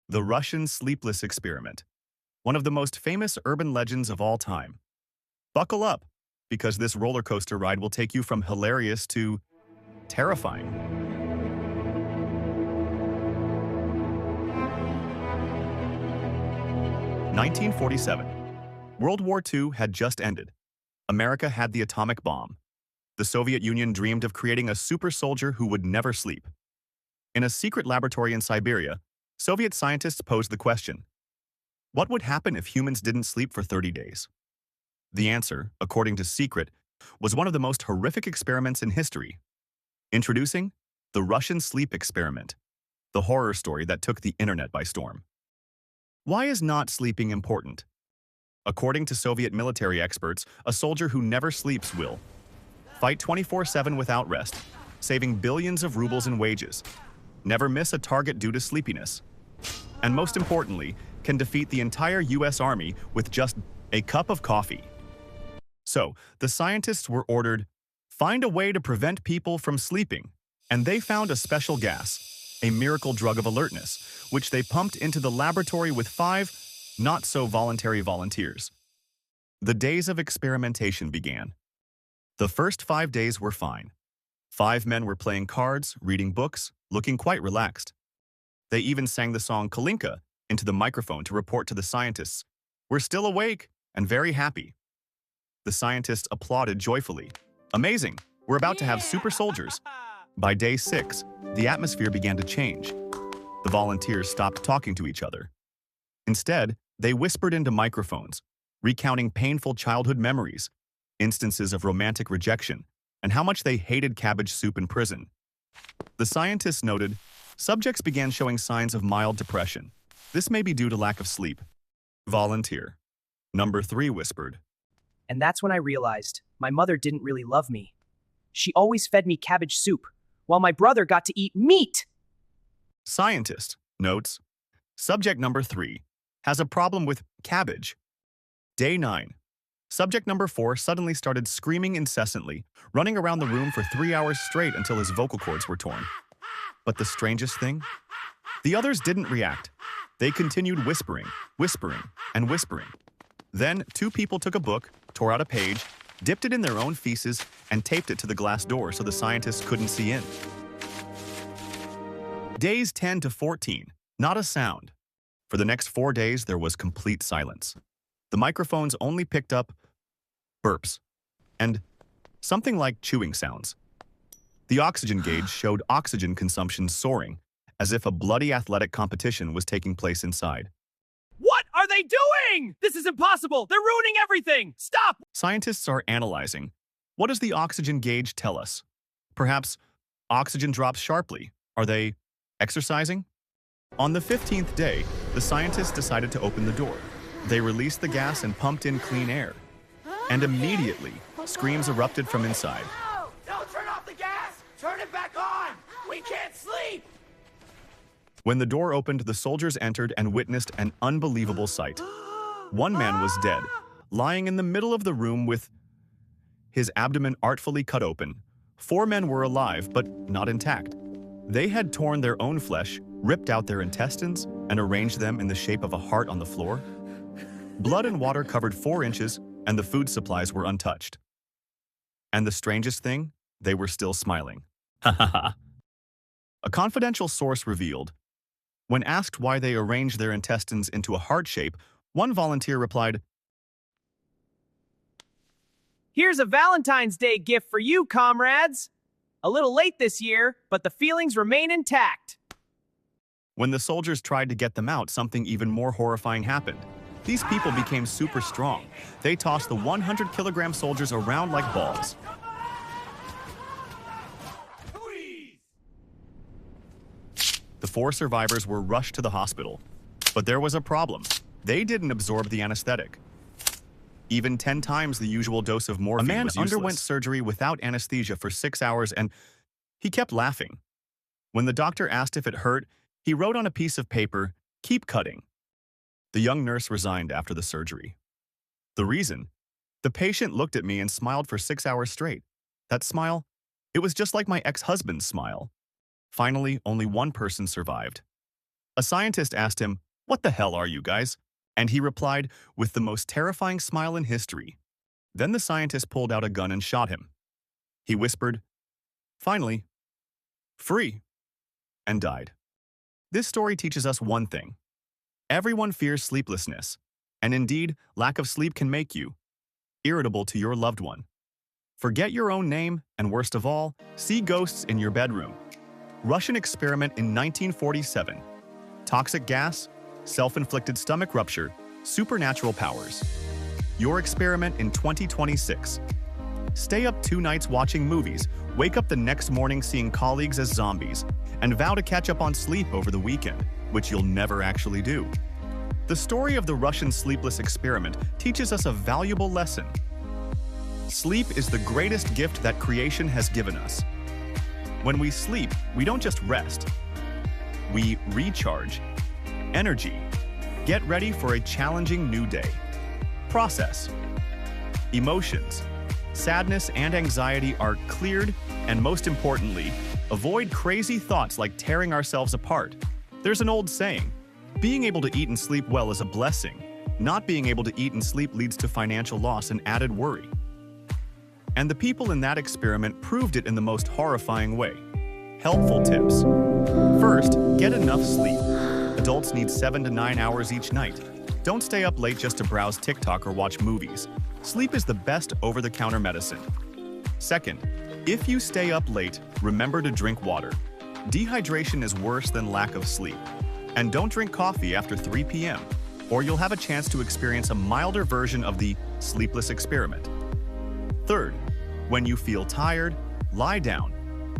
The Russian sleepless experiment, one of the most famous urban legends of all time. Buckle up, because this roller coaster ride will take you from hilarious to terrifying. 1947. World War II had just ended. America had the atomic bomb. The Soviet Union dreamed of creating a super soldier who would never sleep. In a secret laboratory in Siberia, Soviet scientists posed the question, what would happen if humans didn't sleep for 30 days? The answer, according to Secret, was one of the most horrific experiments in history. Introducing the Russian sleep experiment, the horror story that took the internet by storm. Why is not sleeping important? According to Soviet military experts, a soldier who never sleeps will fight 24/7 without rest, saving billions of rubles in wages, never miss a target due to sleepiness, and most importantly, can defeat the entire US Army with just a cup of coffee. So, the scientists were ordered, find a way to prevent people from sleeping, and they found a special gas, a miracle drug of alertness, which they pumped into the laboratory with 5 not-so-voluntary volunteers. The days of experimentation began. The first 5 days were fine. 5 men were playing cards, reading books, looking quite relaxed. They even sang the song Kalinka into the microphone to report to the scientists, "We're still awake and very happy." The scientists applauded joyfully. "Amazing! We're about to have super soldiers." By day 6, the atmosphere began to change. The volunteers stopped talking to each other. Instead, they whispered into microphones, recounting painful childhood memories, instances of romantic rejection, and how much they hated cabbage soup in prison. The scientists noted, subjects began showing signs of mild depression. This may be due to lack of sleep. Volunteer. Number 3 whispered. And that's when I realized my mother didn't really love me. She always fed me cabbage soup, while my brother got to eat meat. Scientist notes, subject number 3 has a problem with cabbage. Day 9. Subject number 4 suddenly started screaming incessantly, running around the room for 3 hours straight until his vocal cords were torn. But the strangest thing? The others didn't react. They continued whispering, and whispering. Then 2 people took a book, tore out a page, dipped it in their own feces, and taped it to the glass door so the scientists couldn't see in. Days 10 to 14, not a sound. For the next 4 days, there was complete silence. The microphones only picked up burps and something like chewing sounds. The oxygen gauge showed oxygen consumption soaring, as if a bloody athletic competition was taking place inside. What are they doing? This is impossible. They're ruining everything. Stop! Scientists are analyzing. What does the oxygen gauge tell us? Perhaps oxygen drops sharply. Are they exercising? On the 15th day, the scientists decided to open the door. They released the gas and pumped in clean air. And immediately, screams erupted from inside. No! Don't turn off the gas! Turn it back on! We can't sleep! When the door opened, the soldiers entered and witnessed an unbelievable sight. One man was dead, lying in the middle of the room with his abdomen artfully cut open. 4 men were alive, but not intact. They had torn their own flesh, ripped out their intestines, and arranged them in the shape of a heart on the floor. Blood and water covered 4 inches, and the food supplies were untouched. And the strangest thing, they were still smiling. Ha ha ha. A confidential source revealed, when asked why they arranged their intestines into a heart shape, one volunteer replied, Here's a Valentine's Day gift for you, comrades. A little late this year, but the feelings remain intact. When the soldiers tried to get them out, something even more horrifying happened. These people became super strong. They tossed the 100-kilogram soldiers around like balls. The 4 survivors were rushed to the hospital. But there was a problem. They didn't absorb the anesthetic. Even 10 times the usual dose of morphine was useless. A man underwent surgery without anesthesia for 6 hours and he kept laughing. When the doctor asked if it hurt, he wrote on a piece of paper, "Keep cutting." The young nurse resigned after the surgery. The reason? The patient looked at me and smiled for 6 hours straight. That smile? It was just like my ex-husband's smile. Finally, only one person survived. A scientist asked him, "What the hell are you guys?" And he replied with the most terrifying smile in history. Then the scientist pulled out a gun and shot him. He whispered, "Finally, free," and died. This story teaches us one thing. Everyone fears sleeplessness, and indeed, lack of sleep can make you irritable to your loved one. Forget your own name, and worst of all, see ghosts in your bedroom. Russian experiment in 1947. Toxic gas, self-inflicted stomach rupture, supernatural powers. Your experiment in 2026. Stay up 2 nights watching movies, wake up the next morning seeing colleagues as zombies, and vow to catch up on sleep over the weekend, which you'll never actually do. The story of the Russian sleepless experiment teaches us a valuable lesson. Sleep is the greatest gift that creation has given us. When we sleep, we don't just rest. We recharge. Energy. Get ready for a challenging new day. Process. Emotions. Sadness and anxiety are cleared, and most importantly, avoid crazy thoughts like tearing ourselves apart. There's an old saying, being able to eat and sleep well is a blessing. Not being able to eat and sleep leads to financial loss and added worry. And the people in that experiment proved it in the most horrifying way. Helpful tips. First, get enough sleep. Adults need 7 to 9 hours each night. Don't stay up late just to browse TikTok or watch movies. Sleep is the best over-the-counter medicine. Second, if you stay up late, remember to drink water. Dehydration is worse than lack of sleep. And don't drink coffee after 3 p.m., or you'll have a chance to experience a milder version of the sleepless experiment. Third, when you feel tired, lie down.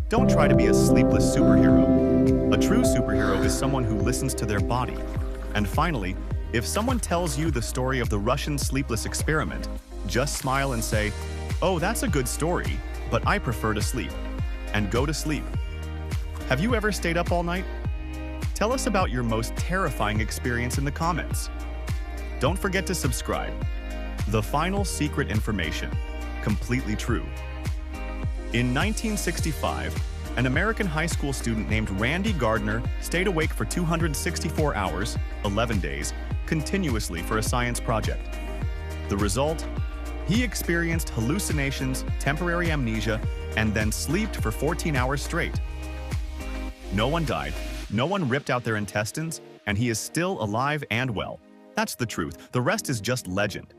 Don't try to be a sleepless superhero. A true superhero is someone who listens to their body. And finally, if someone tells you the story of the Russian sleepless experiment, just smile and say, "Oh, that's a good story, but I prefer to sleep." And go to sleep. Have you ever stayed up all night? Tell us about your most terrifying experience in the comments. Don't forget to subscribe. The final secret information. Completely true. In 1965, an American high school student named Randy Gardner stayed awake for 264 hours, 11 days, continuously for a science project. The result? He experienced hallucinations, temporary amnesia, and then slept for 14 hours straight. No one died, no one ripped out their intestines, and he is still alive and well. That's the truth. The rest is just legend.